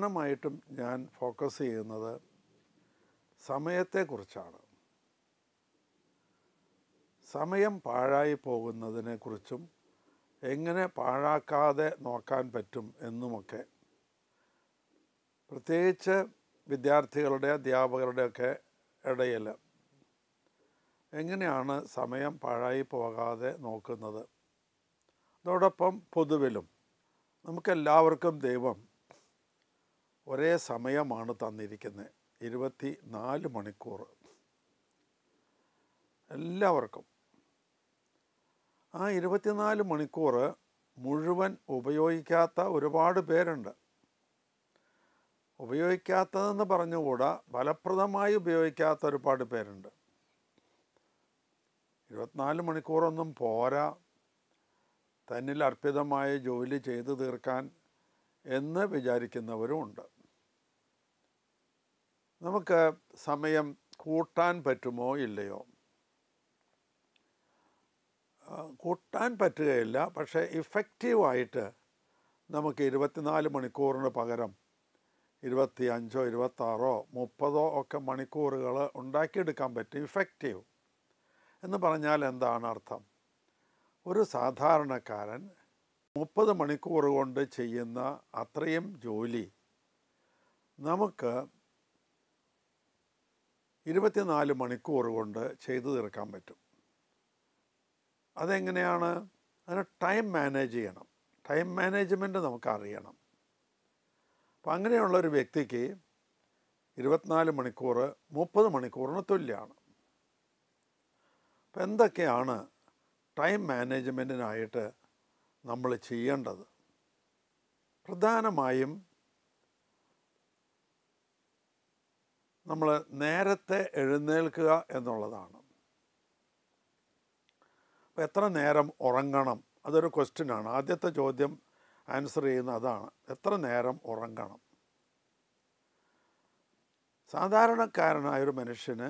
പ്രധാനമായിട്ടും ഞാൻ ഫോക്കസ് ചെയ്യുന്നത് സമയത്തെക്കുറിച്ചാണ്. സമയം പാഴായി പോകുന്നതിനെക്കുറിച്ചും എങ്ങനെ പാഴാക്കാതെ നോക്കാൻ പറ്റും എന്നുമൊക്കെ, പ്രത്യേകിച്ച് വിദ്യാർത്ഥികളുടെ അധ്യാപകരുടെയൊക്കെ ഇടയിൽ എങ്ങനെയാണ് സമയം പാഴായി പോകാതെ നോക്കുന്നത്. അതോടൊപ്പം പൊതുവിലും നമുക്കെല്ലാവർക്കും ദൈവം ഒരേ സമയമാണ് തന്നിരിക്കുന്നത്, 24 മണിക്കൂർ എല്ലാവർക്കും. ആ 24 മണിക്കൂർ മുഴുവൻ ഉപയോഗിക്കാത്ത ഒരുപാട് പേരുണ്ട്. ഉപയോഗിക്കാത്തതെന്ന് പറഞ്ഞുകൂടാ, ഫലപ്രദമായി ഉപയോഗിക്കാത്ത ഒരുപാട് പേരുണ്ട്. 24 മണിക്കൂറൊന്നും പോരാ തന്നിൽ അർപ്പിതമായ ജോലി ചെയ്തു തീർക്കാൻ എന്ന് വിചാരിക്കുന്നവരുമുണ്ട്. നമുക്ക് സമയം കൂട്ടാൻ പറ്റുമോ ഇല്ലയോ? കൂട്ടാൻ പറ്റുകയില്ല. പക്ഷേ ഇഫക്റ്റീവായിട്ട് നമുക്ക് 24 മണിക്കൂറിന് പകരം 25, 26, 30 ഒക്കെ മണിക്കൂറുകൾ ഉണ്ടാക്കിയെടുക്കാൻ പറ്റും. ഇഫക്റ്റീവ് എന്ന് പറഞ്ഞാൽ എന്താണ് അർത്ഥം? ഒരു സാധാരണക്കാരൻ 30 മണിക്കൂർ കൊണ്ട് ചെയ്യുന്ന അത്രയും ജോലി നമുക്ക് 24 മണിക്കൂർ കൊണ്ട് ചെയ്തു തീർക്കാൻ പറ്റും. അതെങ്ങനെയാണ്? അതിന് ടൈം മാനേജ് ചെയ്യണം. ടൈം മാനേജ്മെൻറ്റ് നമുക്കറിയണം. അപ്പം അങ്ങനെയുള്ളൊരു വ്യക്തിക്ക് 24 മണിക്കൂർ 30 മണിക്കൂറിന് തുല്യമാണ്. അപ്പം എന്തൊക്കെയാണ് ടൈം മാനേജ്മെൻറ്റിനായിട്ട് നമ്മൾ ചെയ്യേണ്ടത്? പ്രധാനമായും നമ്മൾ നേരത്തെ എഴുന്നേൽക്കുക എന്നുള്ളതാണ്. അപ്പോൾ എത്ര നേരം ഉറങ്ങണം? അതൊരു ക്വസ്റ്റ്യനാണ്. ആദ്യത്തെ ചോദ്യം ആൻസർ ചെയ്യുന്ന അതാണ്, എത്ര നേരം ഉറങ്ങണം? സാധാരണക്കാരനായൊരു മനുഷ്യന്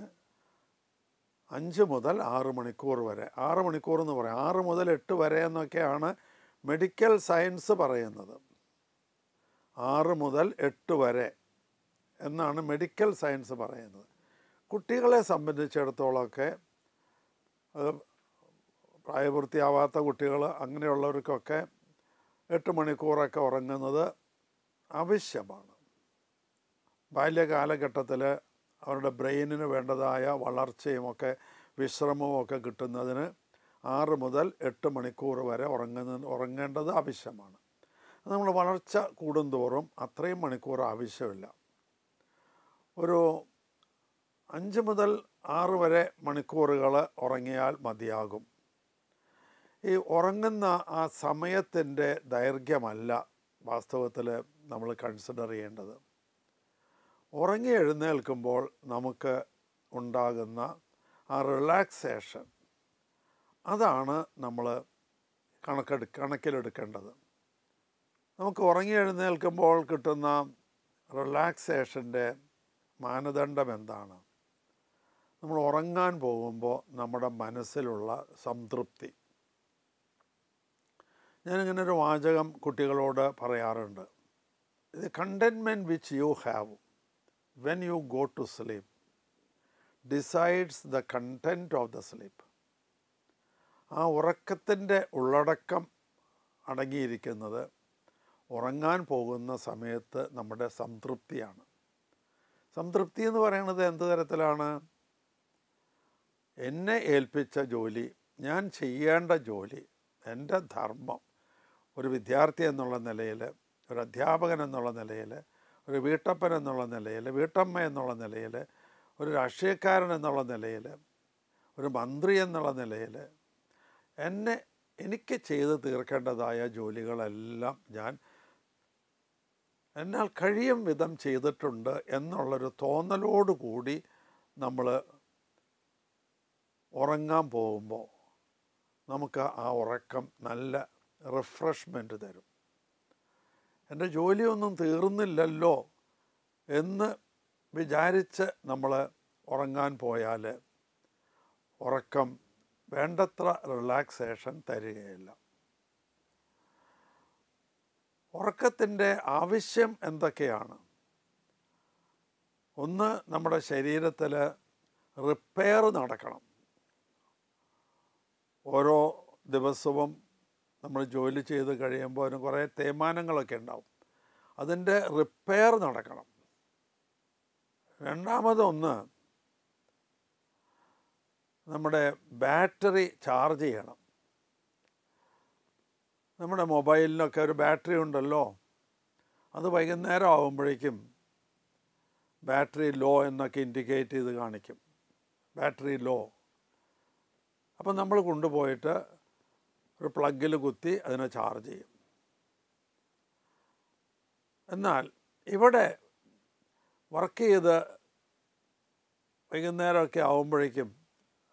5 മുതൽ 6 മണിക്കൂർ വരെ, 6 മണിക്കൂർ എന്ന് പറയാം, 6 മുതൽ 8 വരെ എന്നൊക്കെയാണ് മെഡിക്കൽ സയൻസ് പറയുന്നത്. 6 മുതൽ 8 വരെ എന്നാണ് മെഡിക്കൽ സയൻസ് പറയുന്നത്. കുട്ടികളെ സംബന്ധിച്ചിടത്തോളമൊക്കെ, അത് പ്രായപൂർത്തിയാവാത്ത കുട്ടികൾ അങ്ങനെയുള്ളവർക്കൊക്കെ 8 മണിക്കൂറൊക്കെ ഉറങ്ങുന്നത് ആവശ്യമാണ്. ബാല്യകാലഘട്ടത്തിൽ അവരുടെ ബ്രെയിനിന് വേണ്ടതായ വളർച്ചയുമൊക്കെ വിശ്രമവുമൊക്കെ കിട്ടുന്നതിന് 6 മുതൽ 8 മണിക്കൂർ വരെ ഉറങ്ങേണ്ടത് ആവശ്യമാണ്. നമ്മൾ വളർച്ച കൂടുന്തോറും അത്രയും മണിക്കൂർ ആവശ്യമില്ല. ഒരു 5 മുതൽ 6 വരെ മണിക്കൂറുകൾ ഉറങ്ങിയാൽ മതിയാകും. ഈ ഉറങ്ങുന്ന ആ സമയത്തിൻ്റെ ദൈർഘ്യമല്ല വാസ്തവത്തിൽ നമ്മൾ കൺസിഡർ ചെയ്യേണ്ടത്. ഉറങ്ങി എഴുന്നേൽക്കുമ്പോൾ നമുക്ക് ഉണ്ടാകുന്ന ആ റിലാക്സേഷൻ, അതാണ് നമ്മൾ കണക്കിലെടുക്കേണ്ടത്. നമുക്ക് ഉറങ്ങി എഴുന്നേൽക്കുമ്പോൾ കിട്ടുന്ന റിലാക്സേഷൻ്റെ മാനദണ്ഡം എന്താണ്? നമ്മൾ ഉറങ്ങാൻ പോകുമ്പോൾ നമ്മുടെ മനസ്സിലുള്ള സംതൃപ്തി. ഞാനിങ്ങനെ ഒരു വാചകം കുട്ടികളോട് പറയാറുണ്ട്. The contentment which you have when you go to sleep decides the content of the sleep. ആ ഉറക്കത്തിൻ്റെ ഉള്ളടക്കം അടങ്ങിയിരിക്കുന്നത് ഉറങ്ങാൻ പോകുന്ന സമയത്ത് നമ്മുടെ സംതൃപ്തിയാണ്. സംതൃപ്തി എന്ന് പറയുന്നത് എന്ത് തരത്തിലാണ്? എന്നെ ഏൽപ്പിച്ച ജോലി, ഞാൻ ചെയ്യേണ്ട ജോലി, എൻ്റെ ധർമ്മം, ഒരു വിദ്യാർത്ഥി എന്നുള്ള നിലയിൽ, ഒരു അധ്യാപകൻ എന്നുള്ള നിലയിൽ, ഒരു വീട്ടപ്പൻ എന്നുള്ള നിലയിൽ, വീട്ടമ്മ എന്നുള്ള നിലയിൽ, ഒരു രാഷ്ട്രീയക്കാരൻ എന്നുള്ള നിലയിൽ, ഒരു മന്ത്രി എന്നുള്ള നിലയിൽ എനിക്ക് ചെയ്ത് തീർക്കേണ്ടതായ ജോലികളെല്ലാം ഞാൻ എന്നാൽ കഴിയും വിധം ചെയ്തിട്ടുണ്ട് എന്നുള്ളൊരു തോന്നലോടുകൂടി നമ്മൾ ഉറങ്ങാൻ പോകുമ്പോൾ നമുക്ക് ആ ഉറക്കം നല്ല റിഫ്രഷ്മെൻറ്റ് തരും. എൻ്റെ ജോലിയൊന്നും തീർന്നില്ലല്ലോ എന്ന് വിചാരിച്ച് നമ്മൾ ഉറങ്ങാൻ പോയാൽ ഉറക്കം വേണ്ടത്ര റിലാക്സേഷൻ തരികയില്ല. ഉറക്കത്തിൻ്റെ ആവശ്യം എന്തൊക്കെയാണ്? ഒന്ന്, നമ്മുടെ ശരീരത്തിൽ റിപ്പയർ നടക്കണം. ഓരോ ദിവസവും നമ്മൾ ജോലി ചെയ്ത് കഴിയുമ്പോൾ അതിന് കുറേ തേയ്മാനങ്ങളൊക്കെ ഉണ്ടാവും. അതിൻ്റെ റിപ്പയർ നടക്കണം. രണ്ടാമതൊന്ന്, നമ്മുടെ ബാറ്ററി ചാർജ് ചെയ്യണം. നമ്മുടെ മൊബൈലിനൊക്കെ ഒരു ബാറ്ററി ഉണ്ടല്ലോ, അത് വൈകുന്നേരം ആകുമ്പോഴേക്കും ബാറ്ററി ലോ എന്നൊക്കെ ഇൻഡിക്കേറ്റ് ചെയ്ത് കാണിക്കും. Battery low. അപ്പം നമ്മൾ കൊണ്ടുപോയിട്ട് ഒരു പ്ലഗിൽ കുത്തി അതിനെ ചാർജ് ചെയ്യും. എന്നാൽ ഇവിടെ വർക്ക് ചെയ്ത് വൈകുന്നേരമൊക്കെ ആകുമ്പോഴേക്കും,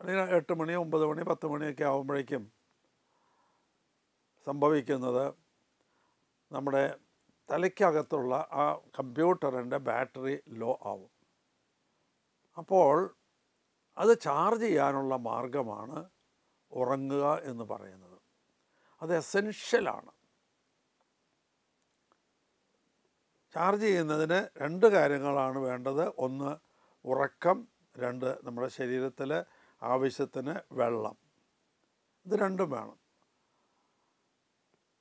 അല്ലെങ്കിൽ 8 മണി 9 മണി 10 മണിയൊക്കെ ആകുമ്പോഴേക്കും സംഭവിക്കുന്നത്, നമ്മുടെ തലയ്ക്കകത്തുള്ള ആ കമ്പ്യൂട്ടറിൻ്റെ ബാറ്ററി ലോ ആവും. അപ്പോൾ അത് ചാർജ് ചെയ്യാനുള്ള മാർഗമാണ് ഉറങ്ങുക എന്ന് പറയുന്നത്. അത് എസെൻഷ്യലാണ്. ചാർജ് ചെയ്യുന്നതിന് 2 കാര്യങ്ങളാണ് വേണ്ടത്. ഒന്ന്, ഉറക്കം. 2, നമ്മുടെ ശരീരത്തിൽ ആവശ്യത്തിന് വെള്ളം. ഇത് രണ്ടും വേണം.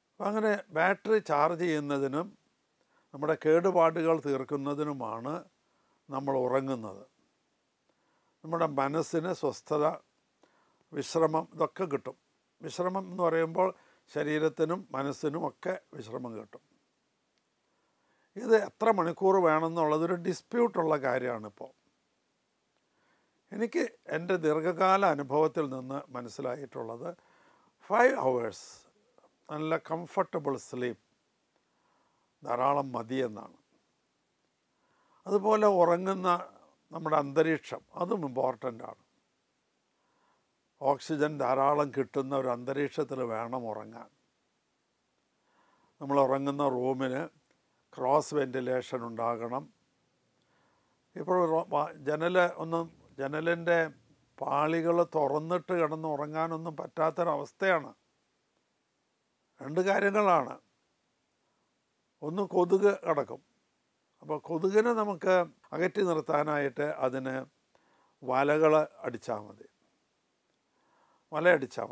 അപ്പം അങ്ങനെ ബാറ്ററി ചാർജ് ചെയ്യുന്നതിനും നമ്മുടെ കേടുപാടുകൾ തീർക്കുന്നതിനുമാണ് നമ്മൾ ഉറങ്ങുന്നത്. നമ്മുടെ മനസ്സിന് സ്വസ്ഥത, വിശ്രമം, ഇതൊക്കെ കിട്ടും. വിശ്രമം എന്ന് പറയുമ്പോൾ ശരീരത്തിനും മനസ്സിനും ഒക്കെ വിശ്രമം കിട്ടും. ഇത് എത്ര മണിക്കൂർ വേണമെന്നുള്ളതൊരു ഡിസ്പ്യൂട്ടുള്ള കാര്യമാണിപ്പോൾ. എനിക്ക് എൻ്റെ ദീർഘകാല അനുഭവത്തിൽ നിന്ന് മനസ്സിലായിട്ടുള്ളത് 5 hours നല്ല കംഫർട്ടബിൾ സ്ലീപ്പ് ധാരാളം മതിയെന്നാണ്. അതുപോലെ ഉറങ്ങുന്ന നമ്മുടെ അന്തരീക്ഷം, അതും ഇമ്പോർട്ടൻ്റാണ്. ഓക്സിജൻ ധാരാളം കിട്ടുന്ന ഒരു അന്തരീക്ഷത്തിൽ വേണം ഉറങ്ങാൻ. നമ്മൾ ഉറങ്ങുന്ന റൂമിന് ക്രോസ് വെൻറ്റിലേഷൻ ഉണ്ടാകണം. ഇപ്പോൾ ജനലിൻ്റെ പാളികൾ തുറന്നിട്ട് കിടന്ന് ഉറങ്ങാനൊന്നും പറ്റാത്തൊരവസ്ഥയാണ്. 2 കാര്യങ്ങളാണ്. ഒന്ന്, കൊതുക് കിടക്കും. അപ്പോൾ കൊതുകിനെ നമുക്ക് അകറ്റി നിർത്താനായിട്ട് അതിന് വലകൾ അടിച്ചാൽ മതി. വലയടിച്ചാൽ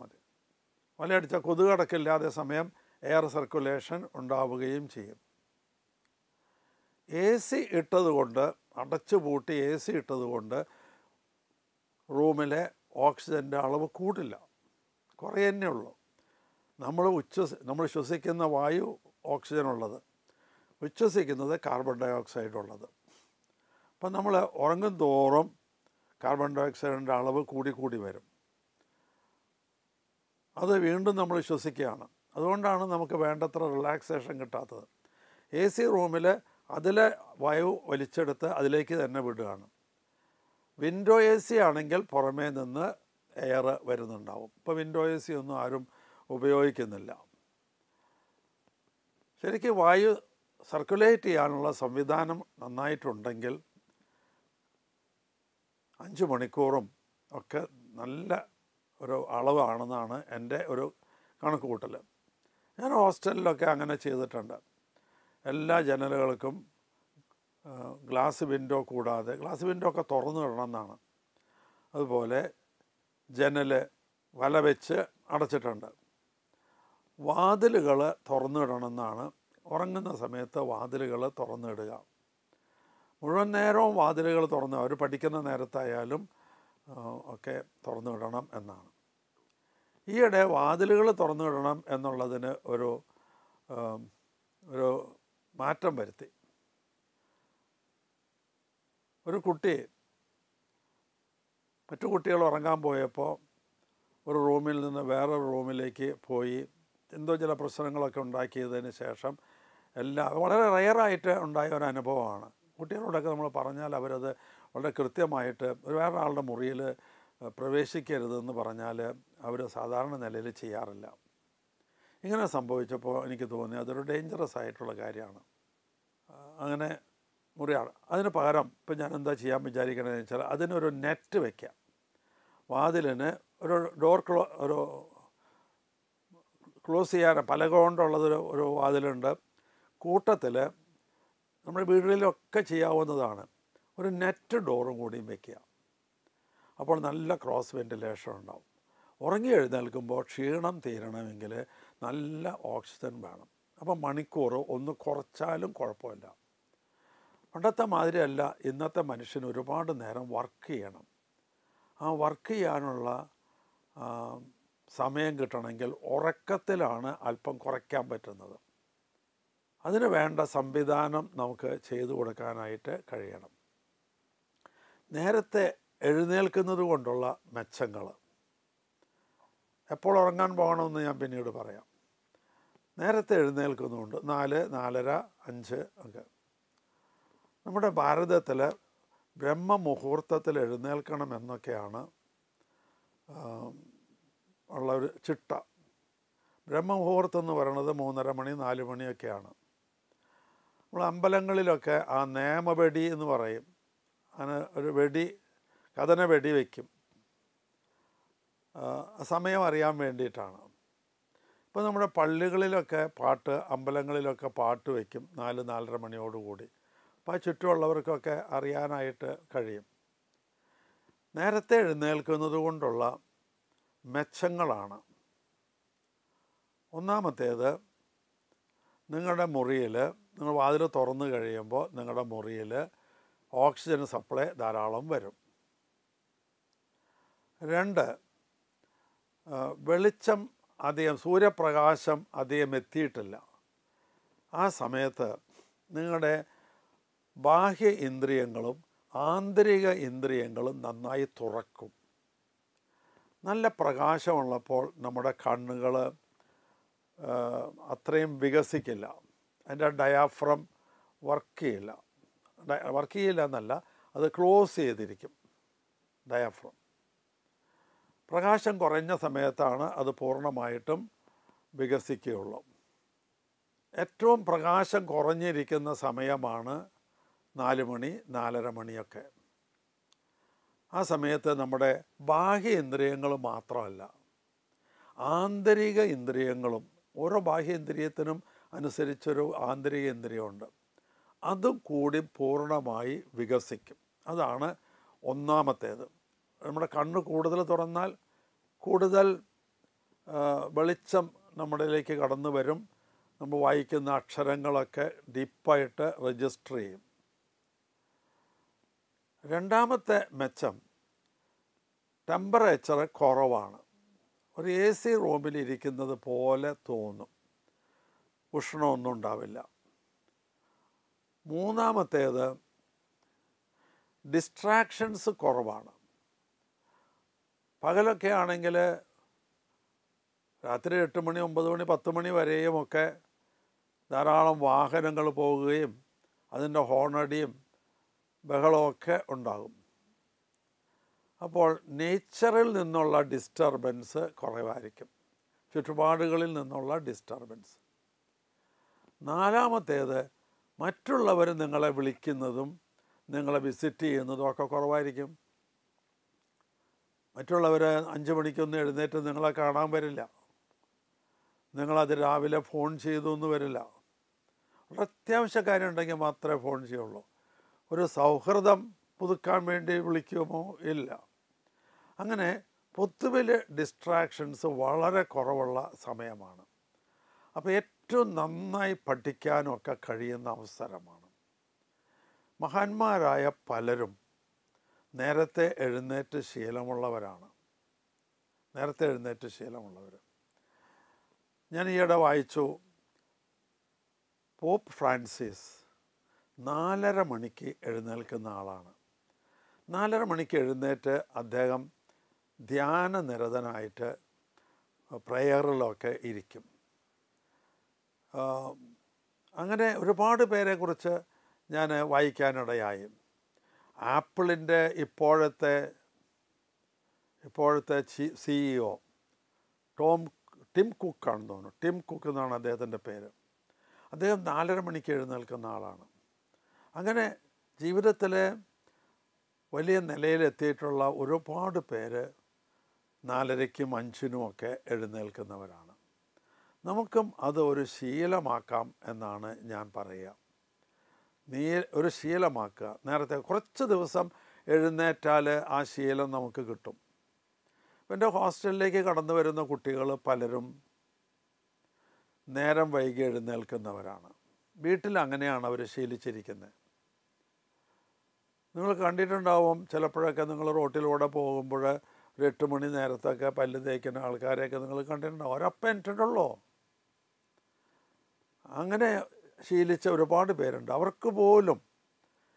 കൊതുക് കിടക്കില്ല. അതേസമയം എയർ സർക്കുലേഷൻ ഉണ്ടാവുകയും ചെയ്യും. AC ഇട്ടതുകൊണ്ട്, അടച്ചു പൂട്ടി AC ഇട്ടതുകൊണ്ട് റൂമിലെ ഓക്സിജൻ്റെ അളവ് കൂടില്ല, കുറേ തന്നെ ഉള്ളൂ. നമ്മൾ ശ്വസിക്കുന്ന വായു ഓക്സിജൻ ഉള്ളത്, ഉച്ഛ്വസിക്കുന്നത് കാർബൺ ഡൈ ഓക്സൈഡ് ഉള്ളത്. അപ്പം നമ്മൾ ഉറങ്ങും തോറും കാർബൺ ഡൈ ഓക്സൈഡിൻ്റെ അളവ് കൂടി വരും. അത് വീണ്ടും നമ്മൾ ശ്വസിക്കുകയാണ്. അതുകൊണ്ടാണ് നമുക്ക് വേണ്ടത്ര റിലാക്സേഷൻ കിട്ടാത്തത്. AC റൂമിൽ അതിലെ വായു വലിച്ചെടുത്ത് അതിലേക്ക് തന്നെ വിടുകയാണ്. വിൻഡോ AC ആണെങ്കിൽ പുറമേ നിന്ന് എയർ വരുന്നുണ്ടാവും. ഇപ്പോൾ വിൻഡോ AC ഒന്നും ആരും ഉപയോഗിക്കുന്നില്ല. ശരിക്കും വായു സർക്കുലേറ്റ് ചെയ്യാനുള്ള സംവിധാനം നന്നായിട്ടുണ്ടെങ്കിൽ 5 മണിക്കൂറും ഒക്കെ നല്ല ഒരു അളവാണെന്നാണ് എൻ്റെ ഒരു കണക്ക് കൂട്ടൽ. ഞാൻ ഹോസ്റ്റലിലൊക്കെ അങ്ങനെ ചെയ്തിട്ടുണ്ട്. എല്ലാ ജനലുകൾക്കും ഗ്ലാസ് വിൻഡോ കൂടാതെ, ഗ്ലാസ് വിൻഡോ ഒക്കെ തുറന്നു വിടണമെന്നാണ്. അതുപോലെ ജനൽ വല വെച്ച് അടച്ചിട്ടുണ്ട്. വാതിലുകൾ തുറന്നിടണമെന്നാണ്. ഉറങ്ങുന്ന സമയത്ത് വാതിലുകൾ തുറന്നിടുക. മുഴുവൻ നേരവും വാതിലുകൾ തുറന്ന്, അവർ പഠിക്കുന്ന നേരത്തായാലും ഒക്കെ തുറന്നിടണം എന്നാണ്. ഈയിടെ വാതിലുകൾ തുറന്നിടണം എന്നുള്ളതിന് ഒരു മാറ്റം വരുത്തി. ഒരു കുട്ടി മറ്റു കുട്ടികൾ ഉറങ്ങാൻ പോയപ്പോൾ ഒരു റൂമിൽ നിന്ന് വേറൊരു റൂമിലേക്ക് പോയി എന്തോ ചില പ്രശ്നങ്ങളൊക്കെ ഉണ്ടാക്കിയതിന് ശേഷം വളരെ റെയറായിട്ട് ഉണ്ടായ ഒരു അനുഭവമാണ്. കുട്ടികളോടൊക്കെ നമ്മൾ പറഞ്ഞാൽ അവരത് വളരെ കൃത്യമായിട്ട്, ഒരു വേറൊരാളുടെ മുറിയിൽ പ്രവേശിക്കരുതെന്ന് പറഞ്ഞാൽ അവർ സാധാരണ നിലയിൽ ചെയ്യാറില്ല. ഇങ്ങനെ സംഭവിച്ചപ്പോൾ എനിക്ക് തോന്നി അതൊരു ഡേഞ്ചറസ് ആയിട്ടുള്ള കാര്യമാണ്. അങ്ങനെ മുറിയാണ്. അതിന് പകരം ഇപ്പം ഞാൻ എന്താ ചെയ്യാൻ വിചാരിക്കണമെന്ന് വെച്ചാൽ അതിനൊരു നെറ്റ് വയ്ക്കാം. വാതിലിന് ഒരു ക്ലോസ് ചെയ്യാൻ പലക കൊണ്ടുള്ളതൊരു വാതിലുണ്ട്. കൂട്ടത്തിൽ നമ്മുടെ വീടുകളിലൊക്കെ ചെയ്യാവുന്നതാണ്. ഒരു നെറ്റ് ഡോറും കൂടിയും വയ്ക്കുക. അപ്പോൾ നല്ല ക്രോസ് വെൻറ്റിലേഷൻ ഉണ്ടാവും. ഉറങ്ങി എഴുന്നേൽക്കുമ്പോൾ ക്ഷീണം തീരണമെങ്കിൽ നല്ല ഓക്സിജൻ വേണം. അപ്പോൾ മണിക്കൂർ ഒന്ന് കുറച്ചാലും കുഴപ്പമില്ല. പണ്ടത്തെ മാതിരിയല്ല, ഇന്നത്തെ മനുഷ്യന് ഒരുപാട് നേരം വർക്ക് ചെയ്യണം. ആ വർക്ക് ചെയ്യാനുള്ള സമയം കിട്ടണമെങ്കിൽ ഉറക്കത്തിലാണ് അല്പം കുറയ്ക്കാൻ പറ്റുന്നത്. അതിന് വേണ്ട സംവിധാനം നമുക്ക് ചെയ്തു കൊടുക്കാനായിട്ട് കഴിയണം. നേരത്തെ എഴുന്നേൽക്കുന്നത് കൊണ്ടുള്ള മെച്ചങ്ങൾ. എപ്പോൾ ഉറങ്ങാൻ പോകണമെന്ന് ഞാൻ പിന്നീട് പറയാം. നേരത്തെ എഴുന്നേൽക്കുന്നുണ്ട്, 4, 4:30, 5 ഒക്കെ. നമ്മുടെ ഭാരതത്തിൽ ബ്രഹ്മമുഹൂർത്തത്തിൽ എഴുന്നേൽക്കണമെന്നൊക്കെയാണ് ഉള്ള ഒരു ചിട്ട. ബ്രഹ്മമുഹൂർത്തം എന്ന് പറയുന്നത് 3:30 മണി 4 മണിയൊക്കെയാണ്. നമ്മൾ അമ്പലങ്ങളിലൊക്കെ ആ നേമവെടി എന്ന് പറയും, അങ്ങനെ ഒരു വെടി, കഥന വെടി വയ്ക്കും, സമയം അറിയാൻ വേണ്ടിയിട്ടാണ്. ഇപ്പോൾ നമ്മുടെ പള്ളികളിലൊക്കെ പാട്ട്, അമ്പലങ്ങളിലൊക്കെ പാട്ട് വയ്ക്കും 4, 4:30 മണിയോടുകൂടി. അപ്പോൾ ചുറ്റുമുള്ളവർക്കൊക്കെ അറിയാനായിട്ട് കഴിയും. നേരത്തെ എഴുന്നേൽക്കുന്നത് കൊണ്ടുള്ള മെച്ചങ്ങളാണ്. ഒന്നാമത്തേത്, നിങ്ങളുടെ മുറിയിൽ, നിങ്ങൾ വാതിൽ തുറന്നു കഴിയുമ്പോൾ നിങ്ങളുടെ മുറിയിൽ ഓക്സിജൻ സപ്ലൈ ധാരാളം വരും. 2, വെളിച്ചം അധികം, സൂര്യപ്രകാശം അധികം എത്തിയിട്ടില്ല. ആ സമയത്ത് നിങ്ങളുടെ ബാഹ്യ ഇന്ദ്രിയങ്ങളും ആന്തരിക ഇന്ദ്രിയങ്ങളും നന്നായി തുറക്കും. നല്ല പ്രകാശമുള്ളപ്പോൾ നമ്മുടെ കണ്ണുകൾ അത്രയും വികസിക്കില്ല. അതിൻ്റെ ഡയാഫ്രം വർക്ക് ചെയ്യില്ല എന്നല്ല, അത് ക്ലോസ് ചെയ്തിരിക്കും ഡയാഫ്രം. പ്രകാശം കുറഞ്ഞ സമയത്താണ് അത് പൂർണ്ണമായിട്ടും വികസിക്കുകയുള്ളൂ. ഏറ്റവും പ്രകാശം കുറഞ്ഞിരിക്കുന്ന സമയമാണ് 4 മണി 4:30 മണിയൊക്കെ. ആ സമയത്ത് നമ്മുടെ ബാഹ്യ ഇന്ദ്രിയങ്ങൾ മാത്രമല്ല, ആന്തരിക ഇന്ദ്രിയങ്ങളും, ഓരോ ബാഹ്യ ഇന്ദ്രിയത്തിനും അനുസരിച്ചൊരു ആന്തരിക ഇന്ദ്രിയമുണ്ട്, അതും കൂടി പൂർണ്ണമായി വികസിക്കും. അതാണ് ഒന്നാമത്തേത്. നമ്മുടെ കണ്ണ് കൂടുതൽ തുറന്നാൽ കൂടുതൽ വെളിച്ചം നമ്മളിലേക്ക് കടന്നു വരും. നമ്മൾ വായിക്കുന്ന അക്ഷരങ്ങളൊക്കെ ഡീപ്പായിട്ട് രജിസ്റ്റർ ചെയ്യും. രണ്ടാമത്തെ മെച്ചം, ടെമ്പറേച്ചർ കുറവാണ്. ഒരു AC റൂമിലിരിക്കുന്നത് പോലെ തോന്നും, ഉഷ്ണമൊന്നും ഉണ്ടാവില്ല. മൂന്നാമത്തേത്, ഡിസ്ട്രാക്ഷൻസ് കുറവാണ്. പകലൊക്കെ ആണെങ്കിൽ രാത്രി 8 മണി 9 മണി 10 മണി വരെയും ഒക്കെ ധാരാളം വാഹനങ്ങൾ പോകുകയും അതിൻ്റെ ഹോണടിയും ബഹളമൊക്കെ ഉണ്ടാകും. അപ്പോൾ നേച്ചറിൽ നിന്നുള്ള ഡിസ്റ്റർബൻസ് കുറവായിരിക്കും, ചുറ്റുപാടുകളിൽ നിന്നുള്ള ഡിസ്റ്റർബൻസ്. നാലാമത്തേത്, മറ്റുള്ളവർ നിങ്ങളെ വിളിക്കുന്നതും നിങ്ങളെ വിസിറ്റ് ചെയ്യുന്നതും ഒക്കെ കുറവായിരിക്കും. മറ്റുള്ളവർ 5 മണിക്കൊന്നും എഴുന്നേറ്റ് നിങ്ങളെ കാണാൻ വരില്ല. നിങ്ങളത് രാവിലെ ഫോൺ ചെയ്തു എന്ന് വരില്ല. ഒരു അത്യാവശ്യ കാര്യം ഉണ്ടെങ്കിൽ മാത്രമേ ഫോൺ ചെയ്യുള്ളൂ. ഒരു സൗഹൃദം പുതുക്കാൻ വേണ്ടി വിളിക്കുമോ? ഇല്ല. അങ്ങനെ പൊതുവിൽ ഡിസ്ട്രാക്ഷൻസ് വളരെ കുറവുള്ള സമയമാണ്. അപ്പോൾ ഏറ്റവും നന്നായി പഠിക്കാനൊക്കെ കഴിയുന്ന അവസരമാണ്. മഹാന്മാരായ പലരും നേരത്തെ എഴുന്നേറ്റ് ശീലമുള്ളവരാണ്. ഞാൻ ഈയിടെ വായിച്ചു, പോപ്പ് ഫ്രാൻസിസ് 4:30 മണിക്ക് എഴുന്നേൽക്കുന്ന ആളാണ്. 4:30 മണിക്ക് എഴുന്നേറ്റ് അദ്ദേഹം ധ്യാനനിരതനായിട്ട് പ്രയറിലൊക്കെ ഇരിക്കും. അങ്ങനെ ഒരുപാട് പേരെക്കുറിച്ച് ഞാൻ വായിക്കാനിടയായി. ആപ്പിളിൻ്റെ ഇപ്പോഴത്തെ CEO ടിം കുക്കാണെന്ന് തോന്നുന്നു. ടിം കുക്ക് എന്നാണ് അദ്ദേഹത്തിൻ്റെ പേര്. അദ്ദേഹം 4:30 മണിക്ക് എഴുന്നേൽക്കുന്ന ആളാണ്. അങ്ങനെ ജീവിതത്തിൽ വലിയ നിലയിലെത്തിയിട്ടുള്ള ഒരുപാട് പേര് 4:30ക്കും 5:00നും ഒക്കെ എഴുന്നേൽക്കുന്നവരാണ്. നമുക്കും അത് ഒരു ശീലമാക്കാം എന്നാണ് ഞാൻ പറയുക. നീ ഒരു ശീലമാക്കുക. നേരത്തെ കുറച്ച് ദിവസം എഴുന്നേറ്റാൽ ആ ശീലം നമുക്ക് കിട്ടും. എൻ്റെ ഹോസ്റ്റലിലേക്ക് കടന്നു വരുന്ന കുട്ടികൾ പലരും നേരം വൈകി എഴുന്നേൽക്കുന്നവരാണ്. വീട്ടിൽ അങ്ങനെയാണ് അവർ ശീലിച്ചിരിക്കുന്നത്. നിങ്ങൾ കണ്ടിട്ടുണ്ടാവും, ചിലപ്പോഴൊക്കെ നിങ്ങൾ റോട്ടിലൂടെ പോകുമ്പോൾ ഒരു 8 മണി നേരത്തൊക്കെ പല്ല് തേക്കുന്ന ആൾക്കാരെയൊക്കെ നിങ്ങൾ കണ്ടിട്ടുണ്ടാവും. അവരപ്പം എണീറ്റിട്ടുള്ളൂ. അങ്ങനെ ശീലിച്ച ഒരുപാട് പേരുണ്ട്. അവർക്ക് പോലും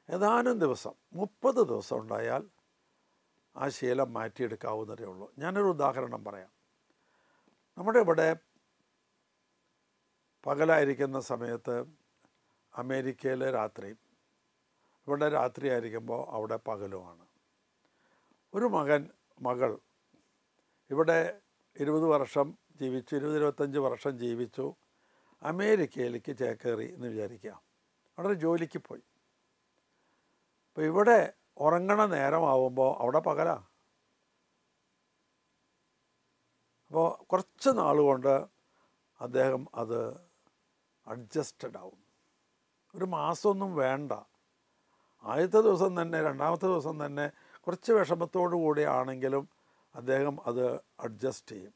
ഏതാനും ദിവസം 30 ദിവസം ഉണ്ടായാൽ ആ ശീലം മാറ്റിയെടുക്കാവുന്നതേ ഉള്ളൂ. ഞാനൊരു ഉദാഹരണം പറയാം. നമ്മുടെ ഇവിടെ പകലായിരിക്കുന്ന സമയത്ത് അമേരിക്കയിൽ രാത്രിയും ഇവിടെ രാത്രിയായിരിക്കുമ്പോൾ അവിടെ പകലുമാണ്. ഒരു മകൾ ഇവിടെ 20 വർഷം ജീവിച്ചു, 20-25 വർഷം ജീവിച്ചു. അമേരിക്കയിലേക്ക് ചേക്കേറി എന്ന് വിചാരിക്കുക. അവിടെ ജോലിക്ക് പോയി. അപ്പോൾ ഇവിടെ ഉറങ്ങണ നേരമാവുമ്പോൾ അവിടെ പകലാ. അപ്പോൾ കുറച്ച് നാൾ കൊണ്ട് അദ്ദേഹം അത് അഡ്ജസ്റ്റഡ് ആവും. ഒരു മാസമൊന്നും വേണ്ട. ആദ്യത്തെ ദിവസം തന്നെ, രണ്ടാമത്തെ ദിവസം തന്നെ കുറച്ച് വിഷമത്തോടു കൂടിയാണെങ്കിലും അദ്ദേഹം അത് അഡ്ജസ്റ്റ് ചെയ്യും.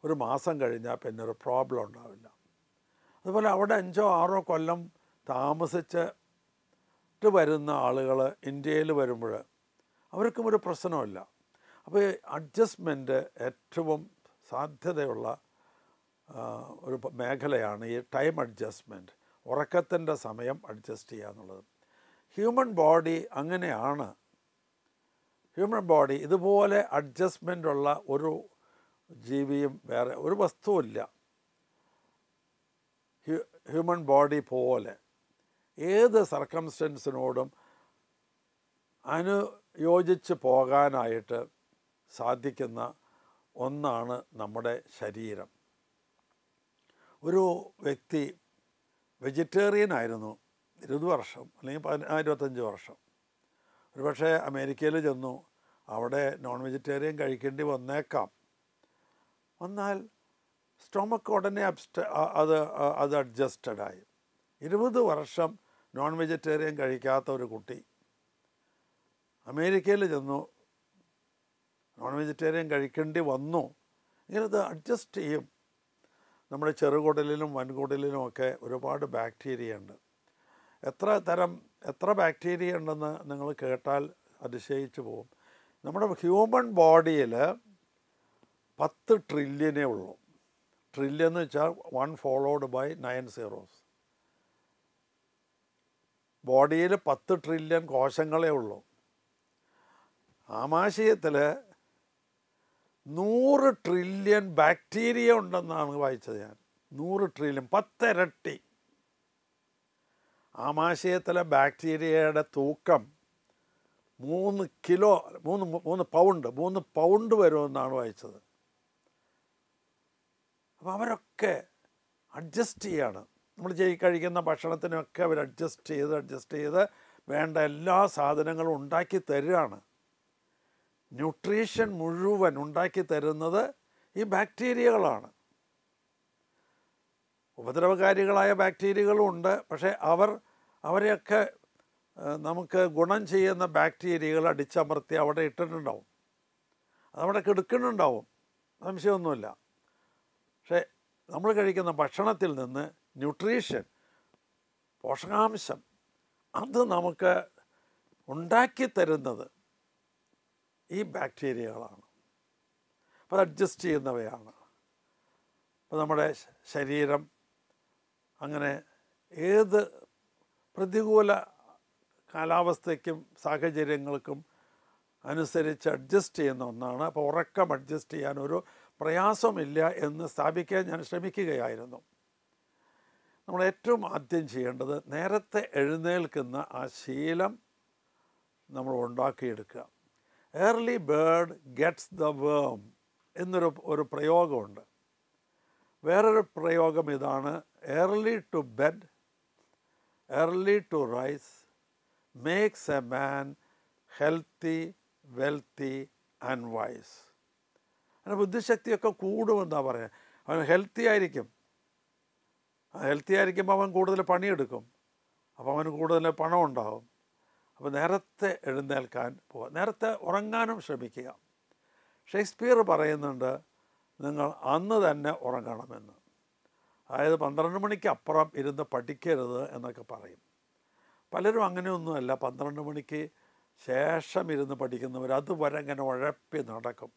ഒരു മാസം കഴിഞ്ഞാൽ പിന്നെ ഒരു പ്രോബ്ലം ഉണ്ടാവില്ല. അതുപോലെ അവിടെ 5-6 കൊല്ലം താമസിച്ചിട്ട് വരുന്ന ആളുകൾ ഇന്ത്യയിൽ വരുമ്പോൾ അവർക്കും ഒരു പ്രശ്നമില്ല. അപ്പോൾ ഈ അഡ്ജസ്റ്റ്മെൻറ്റ് ഏറ്റവും സാധ്യതയുള്ള ഒരു മേഖലയാണ് ഈ ടൈം അഡ്ജസ്റ്റ്മെൻറ്റ്. ഉറക്കത്തിൻ്റെ സമയം അഡ്ജസ്റ്റ് ചെയ്യുക എന്നുള്ളത്. ഹ്യൂമൻ ബോഡി അങ്ങനെയാണ്. ഹ്യൂമൻ ബോഡി ഇതുപോലെ അഡ്ജസ്റ്റ്മെൻ്റുള്ള ഒരു ജീവിയും വേറെ ഒരു വസ്തുവില്ല. ഹ്യൂമൻ ബോഡി പോലെ ഏത് സർക്കംസ്റ്റൻസിനോടും അനുയോജിച്ച് പോകാനായിട്ട് സാധിക്കുന്ന ഒന്നാണ് നമ്മുടെ ശരീരം. ഒരു വ്യക്തി വെജിറ്റേറിയൻ ആയിരുന്നു 20 വർഷം അല്ലെങ്കിൽ 25 വർഷം. ഒരുപക്ഷെ അമേരിക്കയിൽ ചെന്നു, അവിടെ നോൺ വെജിറ്റേറിയൻ കഴിക്കേണ്ടി വന്നാൽ സ്റ്റൊമക്ക് ഉടനെ അത് അഡ്ജസ്റ്റഡായി. 20 വർഷം നോൺ വെജിറ്റേറിയൻ കഴിക്കാത്ത ഒരു കുട്ടി അമേരിക്കയിൽ ചെന്നു നോൺ വെജിറ്റേറിയൻ കഴിക്കേണ്ടി വന്നു. ഇങ്ങനെ അത് അഡ്ജസ്റ്റ് ചെയ്യും. നമ്മുടെ ചെറുകുടലിലും വൻകുടലിലുമൊക്കെ ഒരുപാട് ബാക്ടീരിയ ഉണ്ട്. എത്ര ബാക്ടീരിയ ഉണ്ടെന്ന് നിങ്ങൾ കേട്ടാൽ അതിശയിച്ചു പോകും. നമ്മുടെ ഹ്യൂമൻ ബോഡിയിൽ 10 ട്രില്യനേ ഉള്ളൂ. ട്രില്യൻ എന്ന് വെച്ചാൽ 1 followed by 9 zeros. ബോഡിയിൽ 10 ട്രില്യൺ കോശങ്ങളേ ഉള്ളൂ. ആമാശയത്തിൽ 100 ട്രില്യൺ ബാക്ടീരിയ ഉണ്ടെന്നാണ് വായിച്ചത് ഞാൻ. 100 ട്രില്യൺ, 10 ഇരട്ടി. ആമാശയത്തിലെ ബാക്ടീരിയയുടെ തൂക്കം 3 പൗണ്ട് വരുമെന്നാണ് വായിച്ചത്. അപ്പോൾ അവരൊക്കെ അഡ്ജസ്റ്റ് ചെയ്യാണ്. നമ്മൾ കഴിക്കുന്ന ഭക്ഷണത്തിനൊക്കെ അവർ അഡ്ജസ്റ്റ് ചെയ്ത് വേണ്ട എല്ലാ സാധനങ്ങളും ഉണ്ടാക്കി തരികയാണ്. ന്യൂട്രീഷൻ മുഴുവൻ ഉണ്ടാക്കി തരുന്നത് ഈ ബാക്ടീരിയകളാണ്. ഉപദ്രവകാരികളായ ബാക്ടീരിയകളും ഉണ്ട്. പക്ഷേ അവരെയൊക്കെ നമുക്ക് ഗുണം ചെയ്യുന്ന ബാക്ടീരിയകൾ അടിച്ചമർത്തി അവിടെ ഇട്ടിട്ടുണ്ടാവും. അതവിടെ കിടക്കുന്നുണ്ടാവും, സംശയമൊന്നുമില്ല. പക്ഷേ നമ്മൾ കഴിക്കുന്ന ഭക്ഷണത്തിൽ നിന്ന് ന്യൂട്രീഷൻ, പോഷകാംശം, അത് നമുക്ക് ഉണ്ടാക്കി തരുന്നത് ഈ ബാക്ടീരിയകളാണ്. അപ്പോൾ അത് അഡ്ജസ്റ്റ് ചെയ്യുന്നവയാണ്. അപ്പോൾ നമ്മുടെ ശരീരം അങ്ങനെ ഏത് പ്രതികൂല കാലാവസ്ഥയ്ക്കും സാഹചര്യങ്ങൾക്കും അനുസരിച്ച് അഡ്ജസ്റ്റ് ചെയ്യുന്ന ഒന്നാണ്. അപ്പോൾ ഉറക്കം അഡ്ജസ്റ്റ് ചെയ്യാനൊരു പ്രയാസമില്ല എന്ന് സ്ഥാപിക്കാൻ ഞാൻ ശ്രമിക്കുകയായിരുന്നു. നമ്മൾ ഏറ്റവും ആദ്യം ചെയ്യേണ്ടത് നേരത്തെ എഴുന്നേൽക്കുന്ന ആ ശീലം നമ്മൾ ഉണ്ടാക്കിയെടുക്കുക. ഏർലി ബേർഡ് ഗെറ്റ്സ് ദ വേം എന്നൊരു പ്രയോഗമുണ്ട്. വേറൊരു പ്രയോഗം ഇതാണ്: early to bed, early to rise makes a man healthy, wealthy and wise. അങ്ങനെ ബുദ്ധിശക്തിയൊക്കെ കൂടുമെന്നാണ് പറയുന്നത്. അവൻ ഹെൽത്തി ആയിരിക്കും. ഹെൽത്തി ആയിരിക്കുമ്പോൾ അവൻ കൂടുതൽ പണിയെടുക്കും. അപ്പോൾ അവന് കൂടുതൽ പണം ഉണ്ടാവും. അപ്പോൾ നേരത്തെ എഴുന്നേൽക്കാൻ പോവുക, നേരത്തെ ഉറങ്ങാനും ശ്രമിക്കുക. ഷേക്സ്പിയർ പറയുന്നുണ്ട് നിങ്ങൾ അന്ന് തന്നെ ഉറങ്ങണമെന്ന്. അതായത് 12 മണിക്ക് അപ്പുറം ഇരുന്ന് പഠിക്കരുത് എന്നൊക്കെ പറയും. പലരും അങ്ങനെയൊന്നുമല്ല, 12 മണിക്ക് ശേഷം ഇരുന്ന് പഠിക്കുന്നവർ അതുവരെ ഇങ്ങനെ ഉഴപ്പി നടക്കും.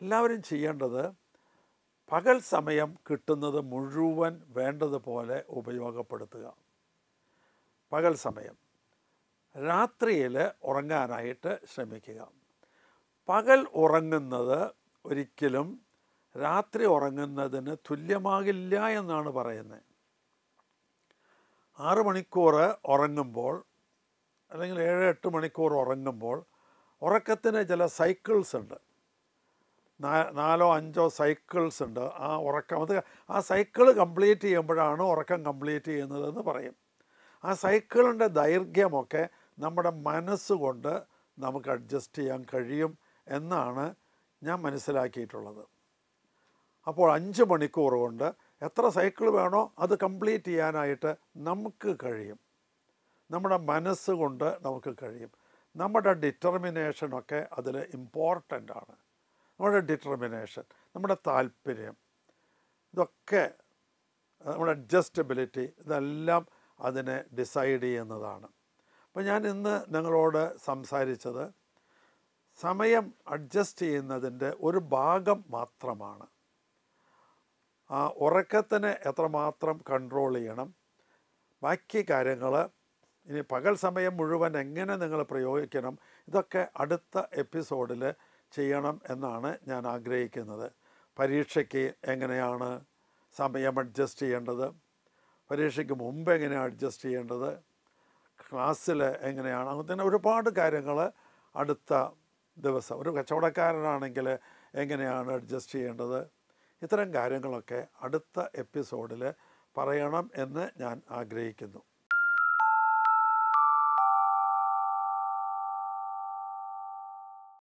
എല്ലാവരും ചെയ്യേണ്ടത് പകൽ സമയം കിട്ടുന്നത് മുഴുവൻ വേണ്ടതുപോലെ ഉപയോഗപ്പെടുത്തുക. പകൽ സമയം രാത്രിയിൽ ഉറങ്ങാനായിട്ട് ശ്രമിക്കുക. പകൽ ഉറങ്ങുന്നത് ഒരിക്കലും രാത്രി ഉറങ്ങുന്നതിന് തുല്യമാകില്ല എന്നാണ് പറയുന്നത്. 6 മണിക്കൂർ ഉറങ്ങുമ്പോൾ അല്ലെങ്കിൽ 7-8 മണിക്കൂർ ഉറങ്ങുമ്പോൾ ഉറക്കത്തിന് ചില സൈക്കിൾസ് ഉണ്ട്. 4-5 സൈക്കിൾസ് ഉണ്ട്. ആ ഉറക്കം ആ സൈക്കിൾ കംപ്ലീറ്റ് ചെയ്യുമ്പോഴാണ് ഉറക്കം കംപ്ലീറ്റ് ചെയ്യുന്നതെന്ന് പറയും. ആ സൈക്കിളിൻ്റെ ദൈർഘ്യമൊക്കെ നമ്മുടെ മനസ്സുകൊണ്ട് നമുക്ക് അഡ്ജസ്റ്റ് ചെയ്യാൻ കഴിയും എന്നാണ് ഞാൻ മനസ്സിലാക്കിയിട്ടുള്ളത്. അപ്പോൾ 5 മണിക്കൂർ കൊണ്ട് എത്ര സൈക്കിൾ വേണോ അത് കംപ്ലീറ്റ് ചെയ്യാനായിട്ട് നമുക്ക് കഴിയും. നമ്മുടെ മനസ്സുകൊണ്ട് നമുക്ക് കഴിയും. നമ്മുടെ ഡിറ്റർമിനേഷനൊക്കെ അതിൽ ഇമ്പോർട്ടൻ്റ് ആണ്. നമ്മുടെ ഡിറ്റർമിനേഷൻ, നമ്മുടെ താല്പര്യം, ഇതൊക്കെ നമ്മുടെ അഡ്ജസ്റ്റബിലിറ്റി, ഇതെല്ലാം അതിനെ ഡിസൈഡ് ചെയ്യുന്നതാണ്. അപ്പോൾ ഞാൻ ഇന്ന് നിങ്ങളോട് സംസാരിച്ചത് സമയം അഡ്ജസ്റ്റ് ചെയ്യുന്നതിൻ്റെ ഒരു ഭാഗം മാത്രമാണ്. ആ ഉറക്കത്തിനെ എത്രമാത്രം കൺട്രോൾ ചെയ്യണം, ബാക്കി കാര്യങ്ങൾ ഇനി പകൽ സമയം മുഴുവൻ എങ്ങനെ നിങ്ങൾ പ്രയോഗിക്കണം, ഇതൊക്കെ അടുത്ത എപ്പിസോഡിൽ ചെയ്യണം എന്നാണ് ഞാൻ ആഗ്രഹിക്കുന്നത്. പരീക്ഷയ്ക്ക് എങ്ങനെയാണ് സമയം അഡ്ജസ്റ്റ് ചെയ്യേണ്ടത്, പരീക്ഷയ്ക്ക് മുമ്പ് എങ്ങനെയാണ് അഡ്ജസ്റ്റ് ചെയ്യേണ്ടത്, ക്ലാസ്സിൽ എങ്ങനെയാണ്, അങ്ങനെ ഒരുപാട് കാര്യങ്ങൾ അടുത്ത ദിവസം. ഒരു കച്ചവടക്കാരനാണെങ്കിൽ എങ്ങനെയാണ് അഡ്ജസ്റ്റ് ചെയ്യേണ്ടത്, ഇത്തരം കാര്യങ്ങളൊക്കെ അടുത്ത എപ്പിസോഡിൽ പറയണം എന്ന് ഞാൻ ആഗ്രഹിക്കുന്നു.